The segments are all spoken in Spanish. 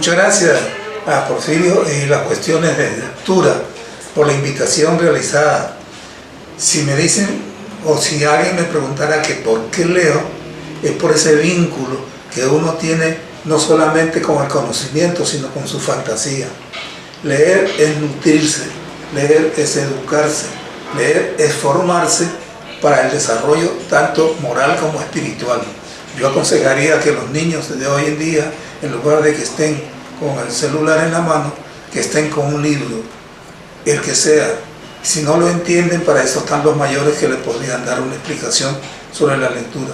Muchas gracias a Porfirio y las cuestiones de lectura por la invitación realizada. Si me dicen o si alguien me preguntara que por qué leo, es por ese vínculo que uno tiene no solamente con el conocimiento, sino con su fantasía. Leer es nutrirse, leer es educarse, leer es formarse para el desarrollo tanto moral como espiritual. Yo aconsejaría que los niños de hoy en día, en lugar de que estén con el celular en la mano, que estén con un libro, el que sea. Si no lo entienden, para eso están los mayores que le podrían dar una explicación sobre la lectura.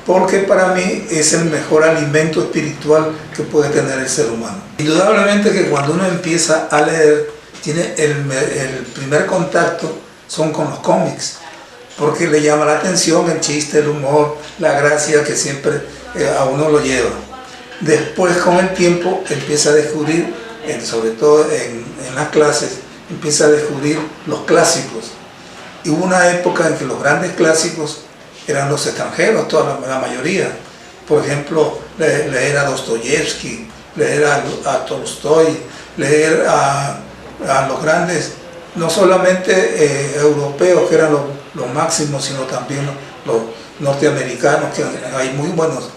Porque para mí es el mejor alimento espiritual que puede tener el ser humano. Indudablemente que cuando uno empieza a leer, tiene el primer contacto son con los cómics, porque le llama la atención el chiste, el humor, la gracia que siempre a uno lo lleva. Después, con el tiempo, empieza a descubrir, sobre todo en las clases, empieza a descubrir los clásicos. Y hubo una época en que los grandes clásicos eran los extranjeros, toda la mayoría. Por ejemplo, leer a Dostoyevsky, leer a Tolstoy, leer a los grandes, no solamente europeos, que eran los máximos, sino también los norteamericanos, que hay muy buenos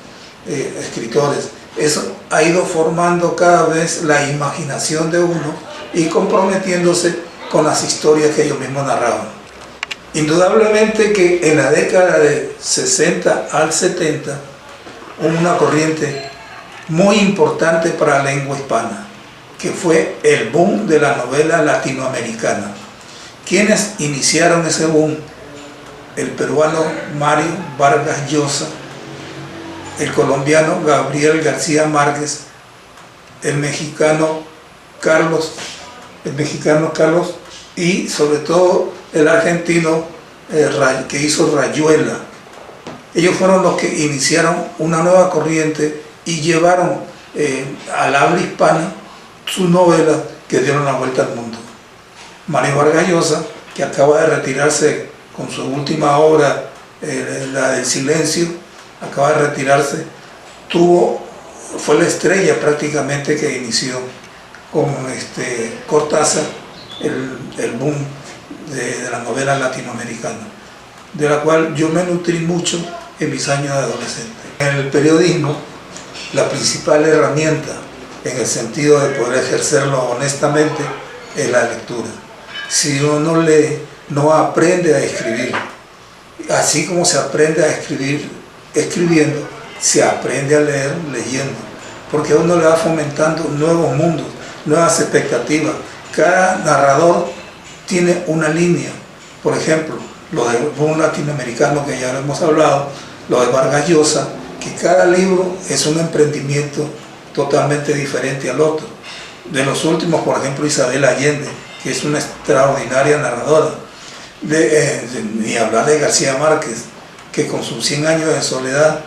escritores. Eso ha ido formando cada vez la imaginación de uno y comprometiéndose con las historias que ellos mismos narraban. Indudablemente que en la década de 60 al 70 hubo una corriente muy importante para la lengua hispana, que fue el boom de la novela latinoamericana. ¿Quiénes iniciaron ese boom? El peruano Mario Vargas Llosa, el colombiano Gabriel García Márquez, el mexicano Carlos y sobre todo el argentino que hizo Rayuela. Ellos fueron los que iniciaron una nueva corriente y llevaron al habla hispana sus novelas que dieron la vuelta al mundo. Mario Vargas Llosa, que acaba de retirarse con su última obra, la del Silencio, acaba de retirarse, fue la estrella prácticamente que inició con Cortázar el boom de la novela latinoamericana, de la cual yo me nutrí mucho en mis años de adolescente. En el periodismo, la principal herramienta en el sentido de poder ejercerlo honestamente es la lectura. Si uno lee, no aprende a escribir. Así como se aprende a escribir escribiendo, se aprende a leer leyendo, porque a uno le va fomentando nuevos mundos, nuevas expectativas. Cada narrador tiene una línea. Por ejemplo, lo del boom latinoamericano, que ya lo hemos hablado, lo de Vargas Llosa, que cada libro es un emprendimiento totalmente diferente al otro. De los últimos, por ejemplo, Isabel Allende, que es una extraordinaria narradora. Ni hablar de García Márquez, que con sus 100 años de soledad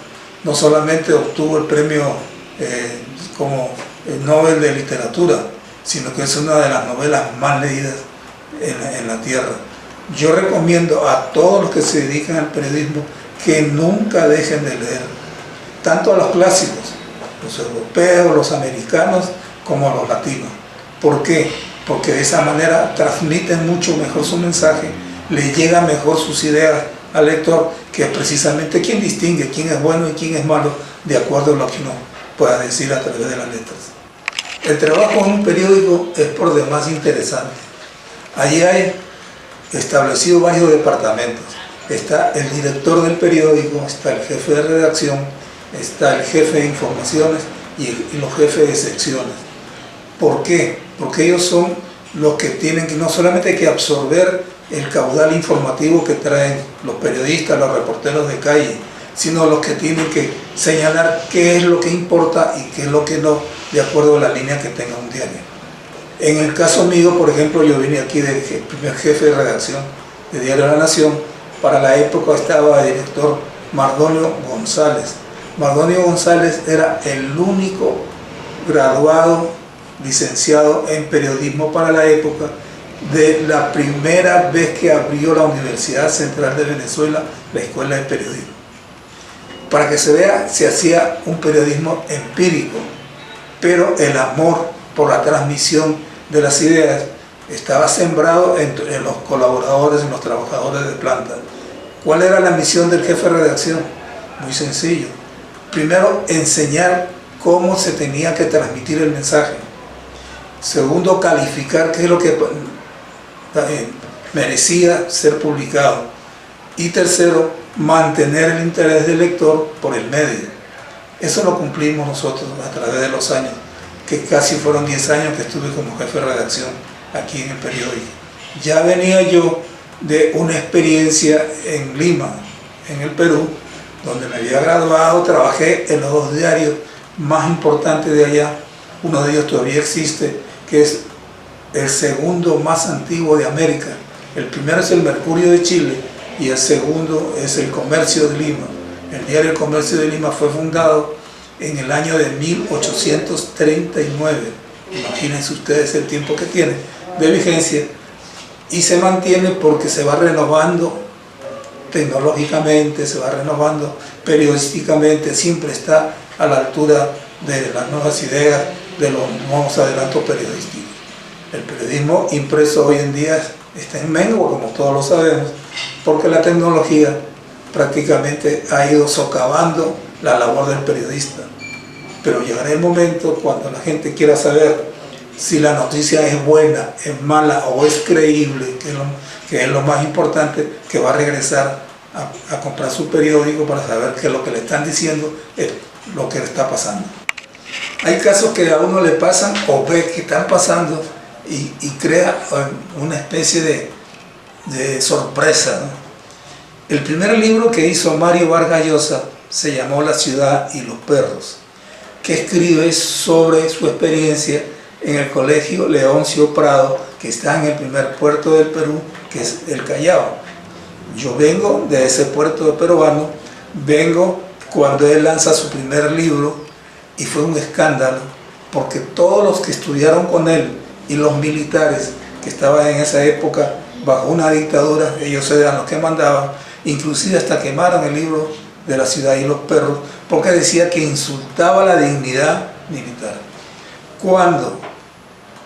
no solamente obtuvo el premio como el Nobel de Literatura, sino que es una de las novelas más leídas en la tierra. Yo recomiendo a todos los que se dedican al periodismo que nunca dejen de leer, tanto a los clásicos, los europeos, los americanos, como a los latinos. ¿Por qué? Porque de esa manera transmiten mucho mejor su mensaje, le llegan mejor sus ideas al lector, que es precisamente quien distingue quién es bueno y quién es malo, de acuerdo a lo que uno pueda decir a través de las letras. El trabajo en un periódico es por demás interesante. Allí hay establecido varios departamentos. Está el director del periódico, está el jefe de redacción, está el jefe de informaciones y los jefes de secciones. ¿Por qué? Porque ellos son los que tienen que no solamente que absorber el caudal informativo que traen los periodistas, los reporteros de calle, sino los que tienen que señalar qué es lo que importa y qué es lo que no, de acuerdo a la línea que tenga un diario. En el caso mío, por ejemplo, yo vine aquí de primer jefe de redacción de Diario La Nación. Para la época estaba el director Mardonio González. Mardonio González era el único graduado, licenciado en periodismo para la época, de la primera vez que abrió la Universidad Central de Venezuela, la Escuela de Periodismo. Para que se vea, se hacía un periodismo empírico. pero el amor por la transmisión de las ideas estaba sembrado en los colaboradores, en los trabajadores de planta. ¿Cuál era la misión del jefe de redacción? Muy sencillo. Primero, enseñar cómo se tenía que transmitir el mensaje. Segundo, calificar qué es lo que merecía ser publicado. Y tercero, mantener el interés del lector por el medio. Eso lo cumplimos nosotros a través de los años, que casi fueron 10 años que estuve como jefe de redacción aquí en el periódico. Ya venía yo de una experiencia en Lima, en el Perú, donde me había graduado, trabajé en los 2 diarios más importantes de allá. Uno de ellos todavía existe, que es el segundo más antiguo de América. El primero es el Mercurio de Chile y el segundo es el Comercio de Lima. El diario El Comercio de Lima fue fundado en el año de 1839. Imagínense ustedes el tiempo que tiene de vigencia, y se mantiene porque se va renovando tecnológicamente, se va renovando periodísticamente, siempre está a la altura de las nuevas ideas, de los nuevos adelantos periodísticos. El periodismo impreso hoy en día está en mengua, como todos lo sabemos, porque la tecnología prácticamente ha ido socavando la labor del periodista. Pero llegará el momento cuando la gente quiera saber si la noticia es buena, es mala o es creíble, que es lo más importante, que va a regresar a comprar su periódico para saber que lo que le están diciendo es lo que le está pasando. Hay casos que a uno le pasan o ve que están pasando y crea una especie de sorpresa, ¿no? El primer libro que hizo Mario Vargas Llosa se llamó La ciudad y los perros, que escribe sobre su experiencia en el colegio Leoncio Prado, que está en el primer puerto del Perú, que es el Callao. Yo vengo de ese puerto peruano, vengo cuando él lanza su primer libro, y fue un escándalo, porque todos los que estudiaron con él y los militares que estaban en esa época bajo una dictadura, ellos eran los que mandaban, inclusive hasta quemaron el libro de La ciudad y los perros, porque decía que insultaba la dignidad militar. Cuando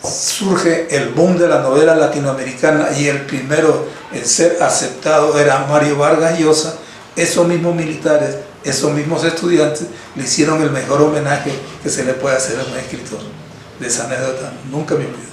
surge el boom de la novela latinoamericana y el primero en ser aceptado era Mario Vargas Llosa, esos mismos militares, esos mismos estudiantes le hicieron el mejor homenaje que se le puede hacer a un escritor. De esa anécdota nunca me olvido.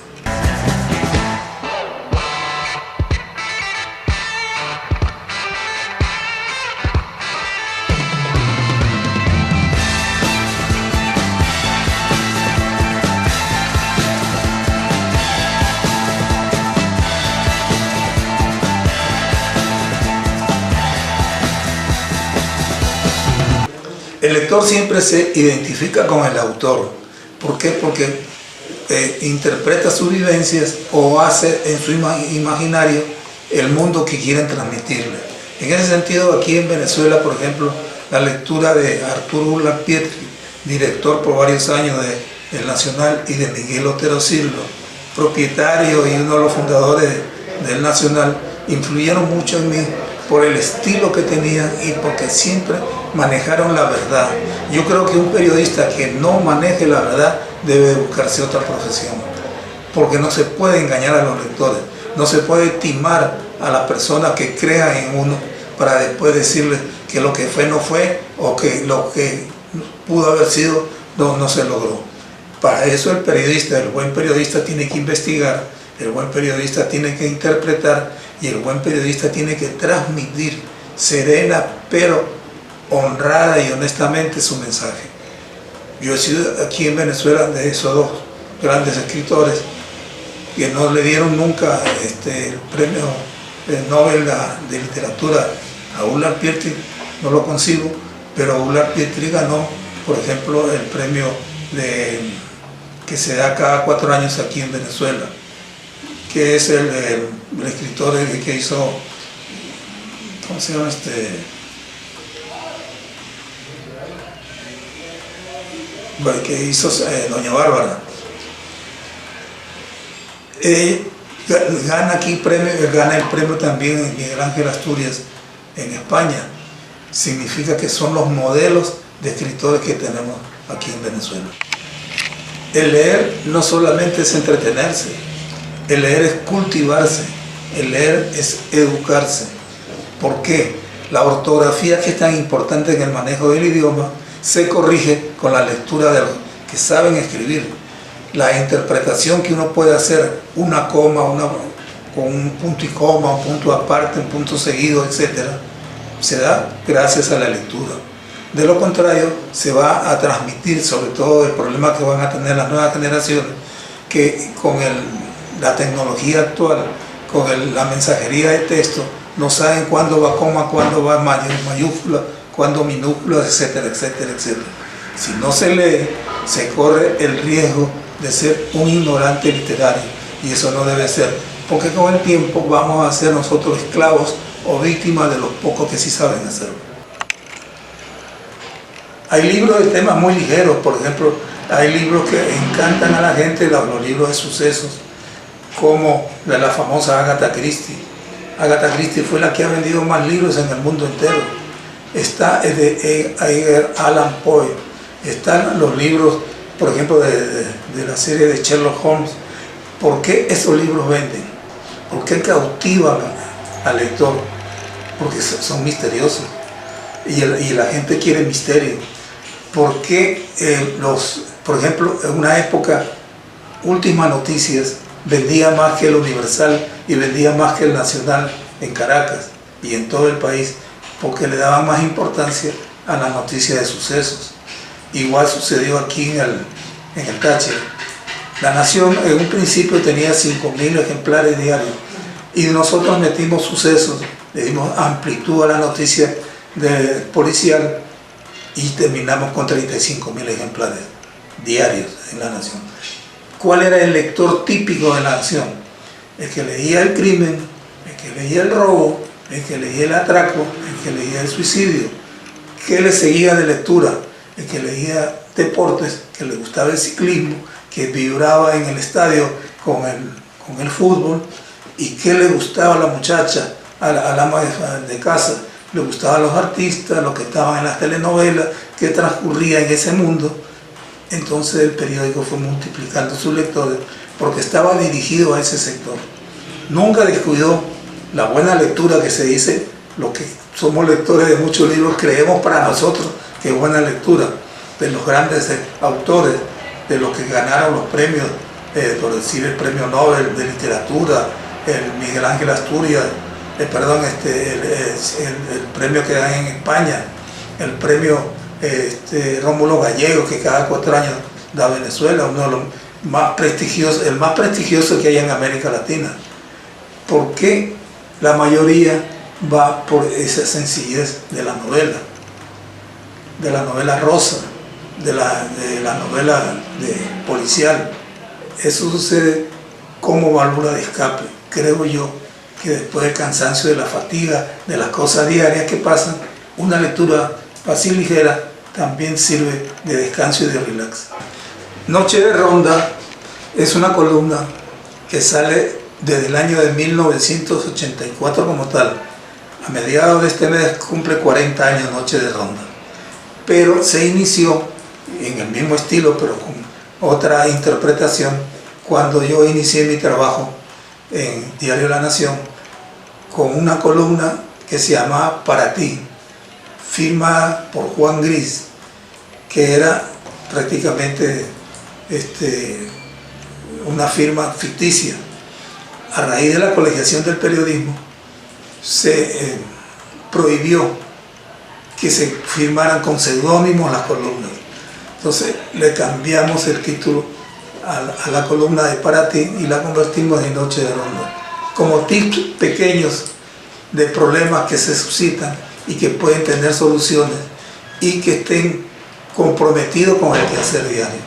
El lector siempre se identifica con el autor. ¿Por qué? Porque interpreta sus vivencias o hace en su imaginario el mundo que quieren transmitirle. En ese sentido, aquí en Venezuela, por ejemplo, la lectura de Arturo Ullar Pietri, director por varios años del Nacional, y de Miguel Otero Silva, propietario y uno de los fundadores del Nacional, influyeron mucho en mí por el estilo que tenían y porque siempre manejaron la verdad. Yo creo que un periodista que no maneje la verdad debe buscarse otra profesión, porque no se puede engañar a los lectores, no se puede timar a las personas que crean en uno para después decirles que lo que fue no fue, o que lo que pudo haber sido no se logró. Para eso el buen periodista tiene que investigar, el buen periodista tiene que interpretar, y el buen periodista tiene que transmitir serena pero honrada y honestamente su mensaje. Yo he sido aquí en Venezuela de esos 2 grandes escritores que no le dieron nunca el premio Nobel de literatura a Ullar Pietri, no lo consigo, pero Ullar Pietri ganó, por ejemplo, el premio que se da cada 4 años aquí en Venezuela, que es el escritor que hizo, ¿cómo se llama que hizo Doña Bárbara. Gana aquí gana el premio también Miguel Ángel Asturias en España. Significa que son los modelos de escritores que tenemos aquí en Venezuela. El leer no solamente es entretenerse, el leer es cultivarse, el leer es educarse. ¿Por qué? La ortografía, que es tan importante en el manejo del idioma, se corrige con la lectura de los que saben escribir. La interpretación que uno puede hacer, una coma, con un punto y coma, un punto aparte, un punto seguido, etc., se da gracias a la lectura. De lo contrario, se va a transmitir, sobre todo el problema que van a tener las nuevas generaciones, que con la tecnología actual, con la mensajería de texto, no saben cuándo va coma, cuándo va mayúscula, cuándo minúscula, etcétera, etcétera, etcétera. Si no se lee, se corre el riesgo de ser un ignorante literario, y eso no debe ser, porque con el tiempo vamos a ser nosotros esclavos o víctimas de los pocos que sí saben hacerlo. Hay libros de temas muy ligeros, por ejemplo, hay libros que encantan a la gente, los libros de sucesos, como de la famosa Agatha Christie. Agatha Christie fue la que ha vendido más libros en el mundo entero. Está el de Edgar Allan Poe, están los libros, por ejemplo, de la serie de Sherlock Holmes. ¿Por qué esos libros venden? ¿Por qué cautivan al lector? Porque son misteriosos y la gente quiere misterio. ¿Por qué por ejemplo, en una época, Últimas Noticias vendía más que el Universal y vendía más que el Nacional en Caracas y en todo el país? Porque le daban más importancia a las noticias de sucesos. Igual sucedió aquí en el Táchira. La Nación en un principio tenía 5.000 ejemplares diarios y nosotros metimos sucesos, le dimos amplitud a la noticia policial y terminamos con 35.000 ejemplares diarios en La Nación. ¿Cuál era el lector típico de La Nación? El que leía el crimen, el que leía el robo, el que leía el atraco, el que leía el suicidio. ¿Qué le seguía de lectura? El que leía deportes, que le gustaba el ciclismo, que vibraba en el estadio con el fútbol. ¿Y qué le gustaba a la muchacha, al ama de casa? Le gustaban los artistas, los que estaban en las telenovelas, que transcurría en ese mundo. Entonces el periódico fue multiplicando sus lectores porque estaba dirigido a ese sector. Nunca descuidó la buena lectura, que se dice, los que somos lectores de muchos libros creemos para nosotros que es buena lectura, de los grandes autores, de los que ganaron los premios, por decir el premio Nobel de literatura, el Miguel Ángel Asturias, el premio que dan en España, el premio Rómulo Gallegos, que cada 4 años da Venezuela, uno de los más prestigiosos, el más prestigioso que hay en América Latina. ¿Por qué la mayoría va por esa sencillez de la novela rosa, de la novela policial? Eso sucede como válvula de escape. Creo yo que después del cansancio, de la fatiga, de las cosas diarias que pasan, una lectura fácil y ligera también sirve de descanso y de relax. Noche de Ronda es una columna que sale desde el año de 1984 como tal. A mediados de este mes cumple 40 años Noche de Ronda. Pero se inició en el mismo estilo, pero con otra interpretación, cuando yo inicié mi trabajo en Diario La Nación, con una columna que se llamaba Para Ti, firmada por Juan Gris, que era prácticamente una firma ficticia. A raíz de la colegiación del periodismo, se prohibió que se firmaran con seudónimos las columnas. Entonces le cambiamos el título a la columna de Para Ti y la convertimos en Noche de Ronda, como tips pequeños de problemas que se suscitan y que pueden tener soluciones y que estén comprometidos con el quehacer diario.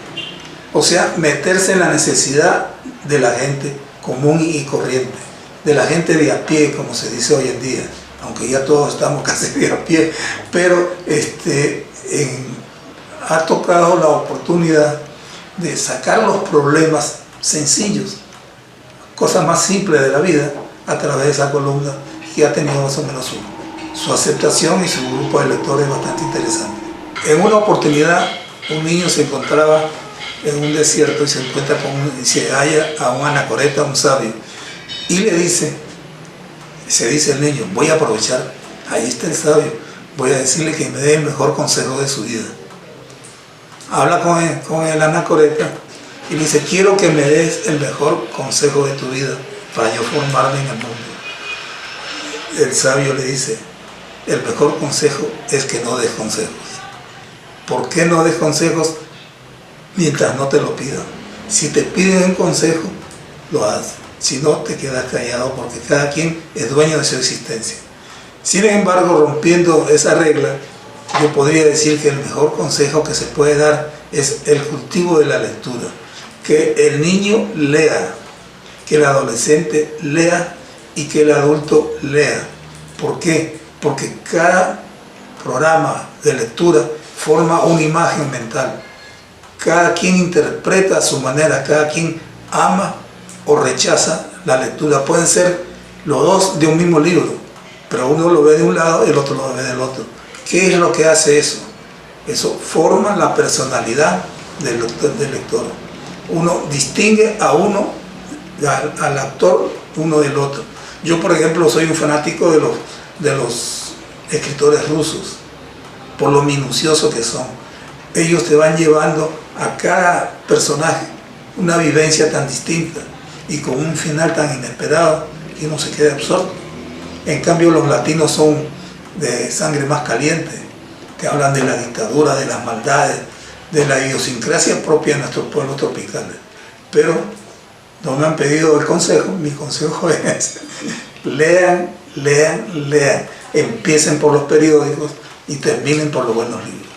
O sea, meterse en la necesidad de la gente común y corriente, de la gente de a pie, como se dice hoy en día, aunque ya todos estamos casi de a pie, pero ha tocado la oportunidad de sacar los problemas sencillos, cosas más simples de la vida, a través de esa columna, que ha tenido más o menos su aceptación y su grupo de lectores bastante interesante. En una oportunidad, un niño se encontraba en un desierto y se encuentra y se halla a un anacoreta, un sabio, y le dice, se dice el niño, voy a aprovechar, ahí está el sabio, voy a decirle que me dé el mejor consejo de su vida. Habla con el anacoreta y le dice, quiero que me des el mejor consejo de tu vida para yo formarme en el mundo. El sabio le dice, el mejor consejo es que no des consejos. ¿Por qué no des consejos mientras no te lo pidan? Si te piden un consejo, lo haces. Si no, te quedas callado porque cada quien es dueño de su existencia. Sin embargo, rompiendo esa regla, yo podría decir que el mejor consejo que se puede dar es el cultivo de la lectura. Que el niño lea, que el adolescente lea y que el adulto lea. ¿Por qué? Porque cada programa de lectura forma una imagen mental. Cada quien interpreta a su manera, cada quien ama o rechaza la lectura. Pueden ser los dos de un mismo libro, pero uno lo ve de un lado y el otro lo ve del otro. ¿Qué es lo que hace eso? Eso forma la personalidad del lector. Uno distingue a uno, al actor, uno del otro. Yo, por ejemplo, soy un fanático de los escritores rusos, por lo minucioso que son. Ellos te van llevando a cada personaje una vivencia tan distinta y con un final tan inesperado que uno se queda absorto. En cambio, los latinos son de sangre más caliente, que hablan de la dictadura, de las maldades, de la idiosincrasia propia de nuestros pueblos tropicales. Pero no me han pedido el consejo, mi consejo es lean, lean, lean. Empiecen por los periódicos y terminen por los buenos libros.